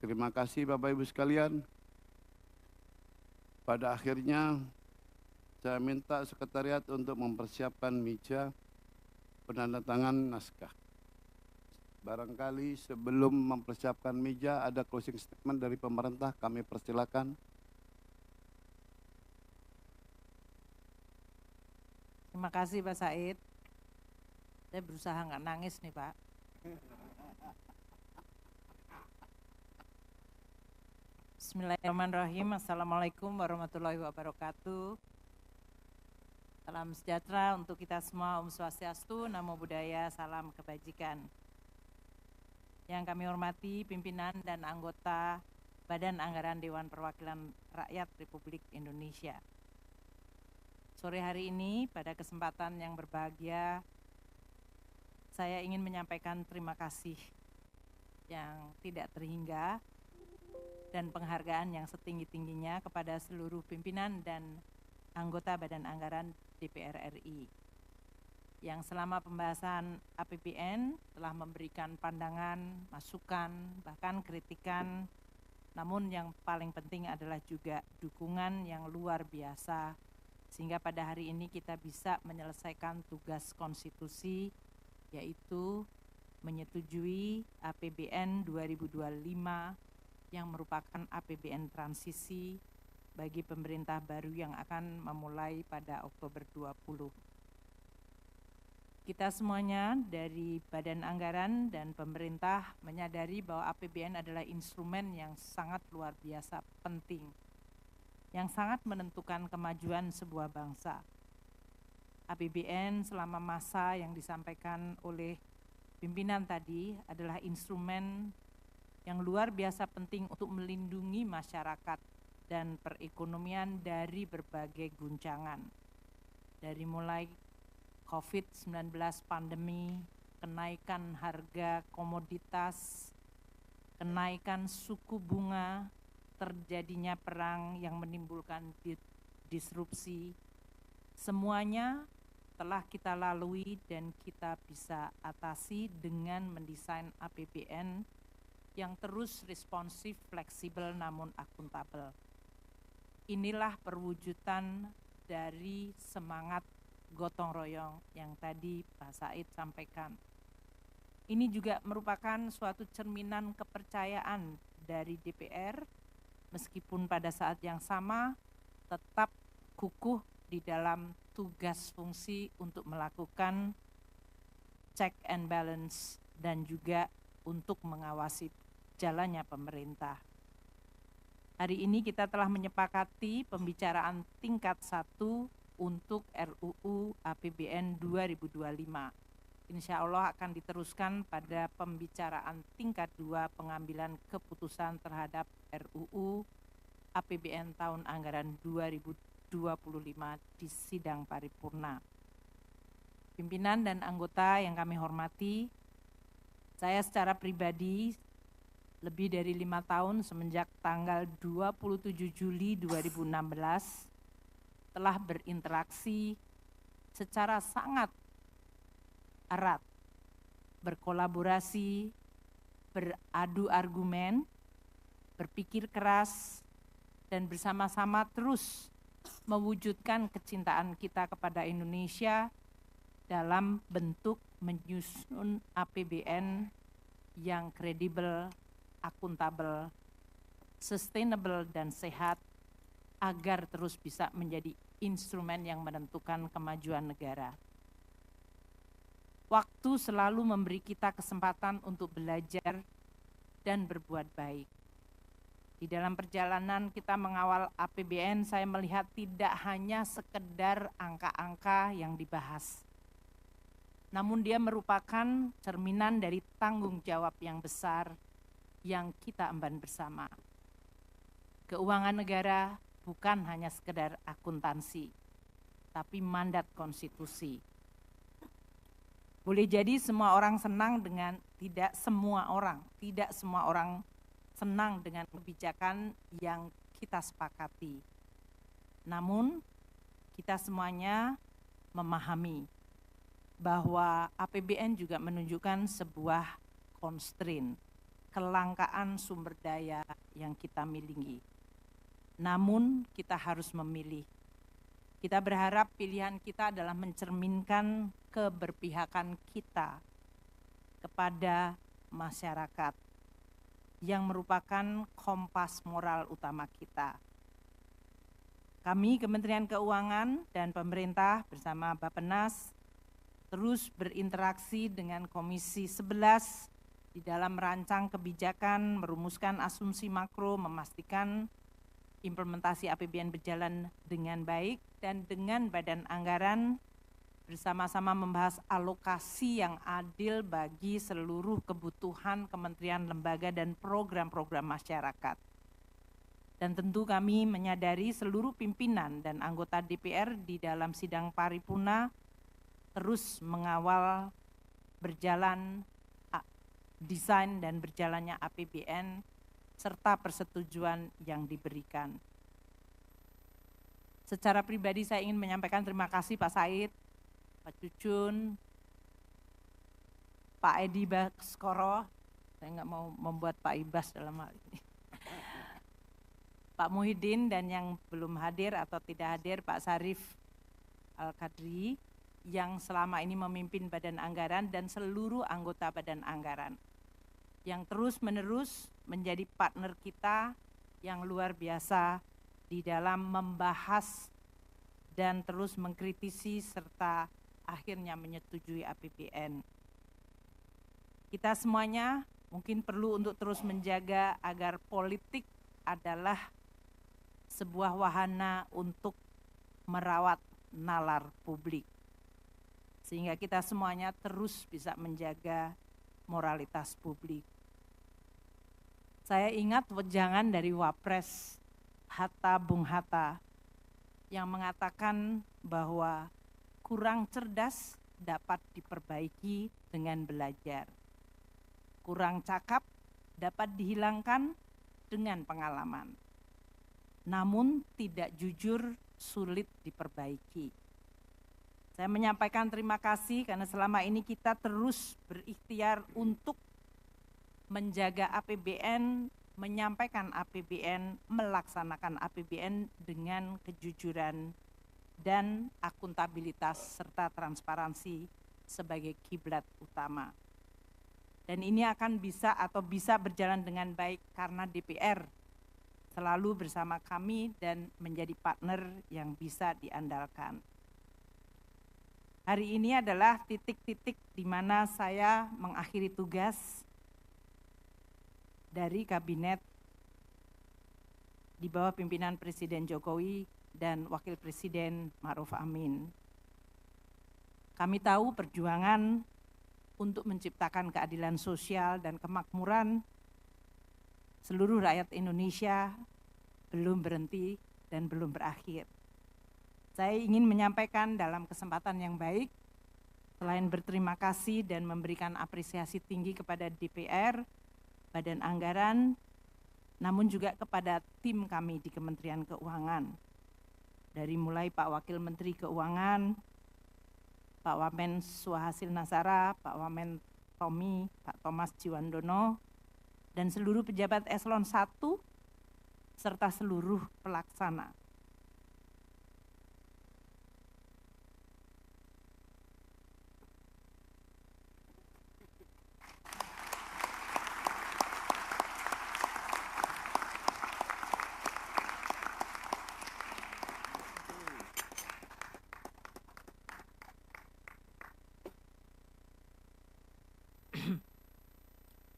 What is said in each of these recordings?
Terima kasih Bapak Ibu sekalian. Pada akhirnya saya minta sekretariat untuk mempersiapkan meja penandatangan naskah. Barangkali sebelum mempersiapkan meja ada closing statement dari pemerintah, kami persilakan. Terima kasih Pak Said. Saya berusaha nggak nangis nih Pak. Bismillahirrahmanirrahim. Assalamualaikum warahmatullahi wabarakatuh. Salam sejahtera untuk kita semua. Om Swastiastu, Namo Buddhaya, salam kebajikan. Yang kami hormati pimpinan dan anggota Badan Anggaran Dewan Perwakilan Rakyat Republik Indonesia. Sore hari ini pada kesempatan yang berbahagia, saya ingin menyampaikan terima kasih yang tidak terhingga dan penghargaan yang setinggi-tingginya kepada seluruh pimpinan dan anggota Badan Anggaran DPR RI yang selama pembahasan APBN telah memberikan pandangan, masukan, bahkan kritikan, namun yang paling penting adalah juga dukungan yang luar biasa sehingga pada hari ini kita bisa menyelesaikan tugas konstitusi, yaitu menyetujui APBN 2025 yang merupakan APBN transisi bagi pemerintah baru yang akan memulai pada Oktober 20. Kita semuanya dari Badan Anggaran dan pemerintah menyadari bahwa APBN adalah instrumen yang sangat luar biasa penting, yang sangat menentukan kemajuan sebuah bangsa. APBN selama masa yang disampaikan oleh pimpinan tadi adalah instrumen yang luar biasa penting untuk melindungi masyarakat dan perekonomian dari berbagai guncangan. Dari mulai COVID-19 pandemi, kenaikan harga komoditas, kenaikan suku bunga, terjadinya perang yang menimbulkan disrupsi, semuanya telah kita lalui dan kita bisa atasi dengan mendesain APBN yang terus responsif, fleksibel namun akuntabel. Inilah perwujudan dari semangat gotong royong yang tadi Pak Said sampaikan. Ini juga merupakan suatu cerminan kepercayaan dari DPR, meskipun pada saat yang sama tetap kukuh di dalam tugas fungsi untuk melakukan check and balance dan juga untuk mengawasi jalannya pemerintah. Hari ini kita telah menyepakati pembicaraan tingkat 1 untuk RUU APBN 2025. Insya Allah akan diteruskan pada pembicaraan tingkat 2 pengambilan keputusan terhadap RUU APBN tahun anggaran 2025 di sidang paripurna. Pimpinan dan anggota yang kami hormati, saya secara pribadi lebih dari 5 tahun semenjak tanggal 27 Juli 2016 telah berinteraksi secara sangat erat, berkolaborasi, beradu argumen, berpikir keras, dan bersama-sama terus mewujudkan kecintaan kita kepada Indonesia dalam bentuk menyusun APBN yang kredibel, akuntabel, sustainable, dan sehat agar terus bisa menjadi instrumen yang menentukan kemajuan negara. Waktu selalu memberi kita kesempatan untuk belajar dan berbuat baik. Di dalam perjalanan kita mengawal APBN, saya melihat tidak hanya sekedar angka-angka yang dibahas, namun dia merupakan cerminan dari tanggung jawab yang besar yang kita emban bersama. Keuangan negara bukan hanya sekedar akuntansi, tapi mandat konstitusi. Boleh jadi semua orang senang dengan, tidak semua orang senang dengan kebijakan yang kita sepakati. Namun kita semuanya memahami bahwa APBN juga menunjukkan sebuah constraint, kelangkaan sumber daya yang kita miliki. Namun kita harus memilih. Kita berharap pilihan kita adalah mencerminkan keberpihakan kita kepada masyarakat yang merupakan kompas moral utama kita. Kami Kementerian Keuangan dan pemerintah bersama Bappenas terus berinteraksi dengan Komisi 11 di dalam merancang kebijakan, merumuskan asumsi makro, memastikan implementasi APBN berjalan dengan baik, dan dengan Badan Anggaran bersama-sama membahas alokasi yang adil bagi seluruh kebutuhan kementerian, lembaga, dan program-program masyarakat. Dan tentu kami menyadari seluruh pimpinan dan anggota DPR di dalam sidang paripurna terus mengawal berjalan desain dan berjalannya APBN serta persetujuan yang diberikan. Secara pribadi saya ingin menyampaikan terima kasih Pak Said, Pak Cucun, Pak Edi Baskoro, saya nggak mau membuat Pak Ibas dalam hal ini, Pak Muhyiddin, dan yang belum hadir atau tidak hadir Pak Sarif Al-Kadri yang selama ini memimpin Badan Anggaran dan seluruh anggota Badan Anggaran yang terus-menerus menjadi partner kita yang luar biasa di dalam membahas dan terus mengkritisi serta akhirnya menyetujui APBN. Kita semuanya mungkin perlu untuk terus menjaga agar politik adalah sebuah wahana untuk merawat nalar publik, sehingga kita semuanya terus bisa menjaga moralitas publik. Saya ingat wejangan dari Wapres Bung Hatta yang mengatakan bahwa kurang cerdas dapat diperbaiki dengan belajar. Kurang cakap dapat dihilangkan dengan pengalaman. Namun tidak jujur sulit diperbaiki. Saya menyampaikan terima kasih karena selama ini kita terus berikhtiar untuk menjaga APBN, menyampaikan APBN, melaksanakan APBN dengan kejujuran dan akuntabilitas serta transparansi sebagai kiblat utama. Dan ini akan bisa berjalan dengan baik karena DPR selalu bersama kami dan menjadi partner yang bisa diandalkan. Hari ini adalah titik-titik di mana saya mengakhiri tugas dari kabinet di bawah pimpinan Presiden Jokowi dan Wakil Presiden Ma'ruf Amin. Kami tahu perjuangan untuk menciptakan keadilan sosial dan kemakmuran seluruh rakyat Indonesia belum berhenti dan belum berakhir. Saya ingin menyampaikan dalam kesempatan yang baik, selain berterima kasih dan memberikan apresiasi tinggi kepada DPR, Badan Anggaran, namun juga kepada tim kami di Kementerian Keuangan. Dari mulai Pak Wakil Menteri Keuangan, Pak Wamen Suhasil Nasara, Pak Wamen Tommy, Pak Thomas Jiwandono, dan seluruh pejabat eselon 1, serta seluruh pelaksana.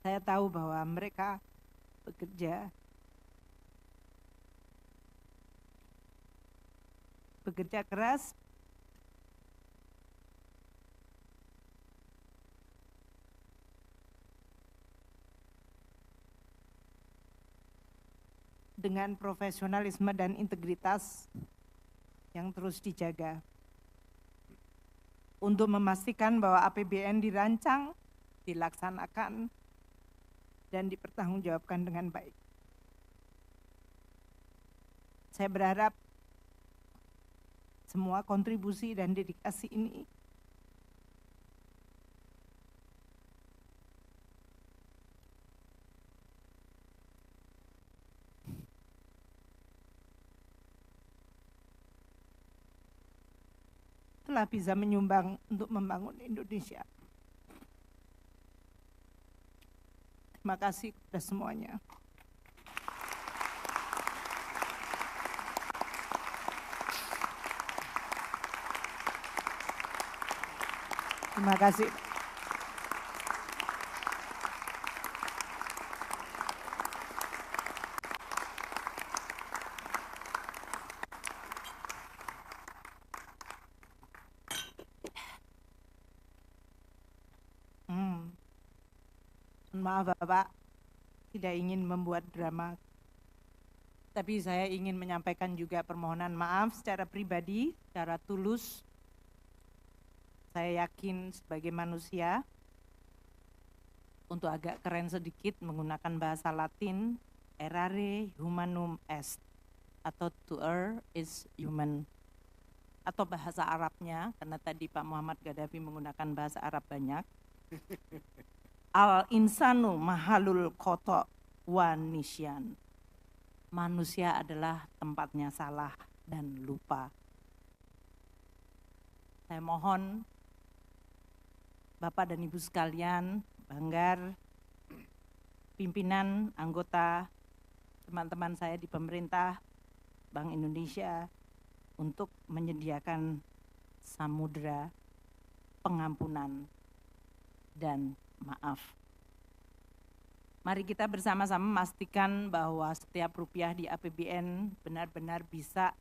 Saya tahu bahwa mereka bekerja keras dengan profesionalisme dan integritas yang terus dijaga untuk memastikan bahwa APBN dirancang, dilaksanakan, dan dipertanggungjawabkan dengan baik. Saya berharap semua kontribusi dan dedikasi ini telah bisa menyumbang untuk membangun Indonesia. Terima kasih kepada semuanya. Terima kasih. Maaf Bapak, tidak ingin membuat drama, tapi saya ingin menyampaikan juga permohonan maaf secara pribadi, secara tulus. Saya yakin sebagai manusia, untuk agak keren sedikit menggunakan bahasa Latin, errare humanum est, atau to err is human. Atau bahasa Arabnya, karena tadi Pak Muhammad Gaddafi menggunakan bahasa Arab banyak. Al-insanu mahalul khoto' wa nisyan. Manusia adalah tempatnya salah dan lupa. Saya mohon Bapak dan Ibu sekalian, Banggar, pimpinan, anggota, teman-teman saya di pemerintah, Bank Indonesia, untuk menyediakan samudera pengampunan dan maaf. Mari kita bersama-sama memastikan bahwa setiap rupiah di APBN benar-benar bisa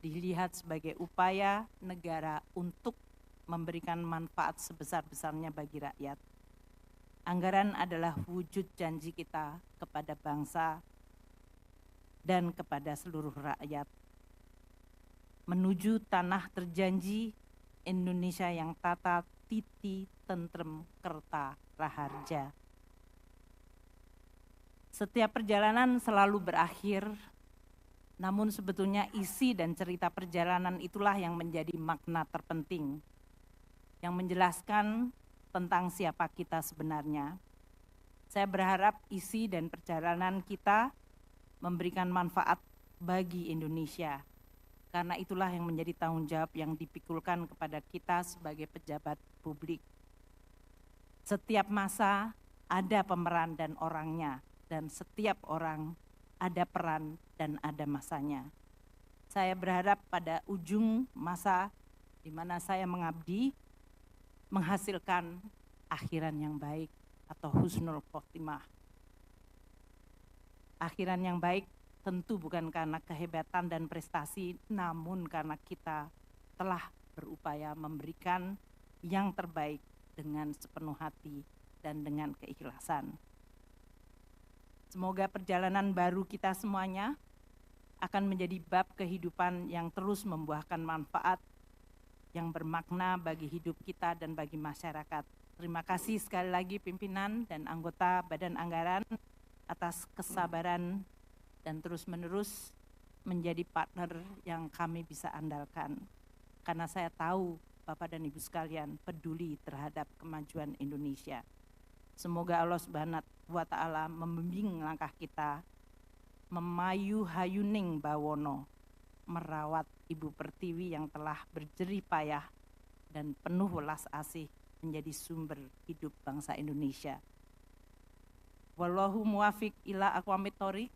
dilihat sebagai upaya negara untuk memberikan manfaat sebesar-besarnya bagi rakyat. Anggaran adalah wujud janji kita kepada bangsa dan kepada seluruh rakyat. Menuju tanah terjanji Indonesia yang tata, titi, tentrem, kerta, raharja. Setiap perjalanan selalu berakhir, namun sebetulnya isi dan cerita perjalanan itulah yang menjadi makna terpenting, yang menjelaskan tentang siapa kita sebenarnya. Saya berharap isi dan perjalanan kita memberikan manfaat bagi Indonesia, karena itulah yang menjadi tanggung jawab yang dipikulkan kepada kita sebagai pejabat publik. Setiap masa ada pemeran dan orangnya, dan setiap orang ada peran dan ada masanya. Saya berharap pada ujung masa di mana saya mengabdi, menghasilkan akhiran yang baik atau husnul khotimah. Akhiran yang baik tentu bukan karena kehebatan dan prestasi, namun karena kita telah berupaya memberikan yang terbaik dengan sepenuh hati dan dengan keikhlasan. Semoga perjalanan baru kita semuanya akan menjadi bab kehidupan yang terus membuahkan manfaat yang bermakna bagi hidup kita dan bagi masyarakat. Terima kasih sekali lagi pimpinan dan anggota Badan Anggaran atas kesabaran dan terus-menerus menjadi partner yang kami bisa andalkan. Karena saya tahu Bapak dan Ibu sekalian peduli terhadap kemajuan Indonesia. Semoga Allah Subhanahu wa Ta'ala membimbing langkah kita, memayu hayuning bawono, merawat Ibu Pertiwi yang telah berjerih payah dan penuh welas asih menjadi sumber hidup bangsa Indonesia. Wallahu muwafiq ila aqwamit thoriq,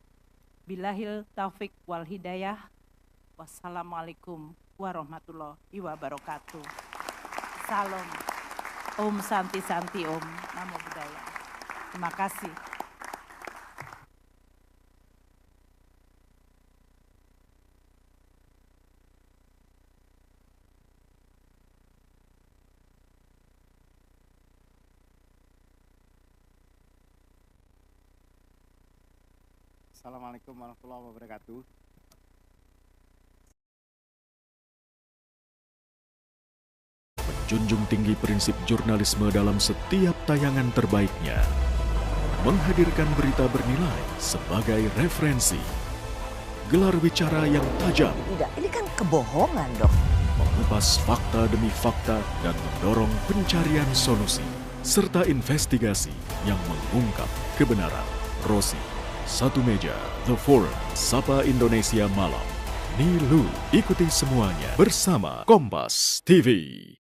bilahil taufik wal hidayah. Wassalamualaikum warahmatullahi wabarakatuh. Salam. Om Santi Santi Om. Namo Buddhaya. Terima kasih. Assalamualaikum warahmatullahi wabarakatuh. Menjunjung tinggi prinsip jurnalisme dalam setiap tayangan terbaiknya. Menghadirkan berita bernilai sebagai referensi. Gelar bicara yang tajam. Tidak, ini kan kebohongan dok. Mengupas fakta demi fakta dan mendorong pencarian solusi. Serta investigasi yang mengungkap kebenaran. Rosi, Satu Meja, The Forum, Sapa Indonesia Malam. Nilu. Ikuti semuanya bersama Kompas TV.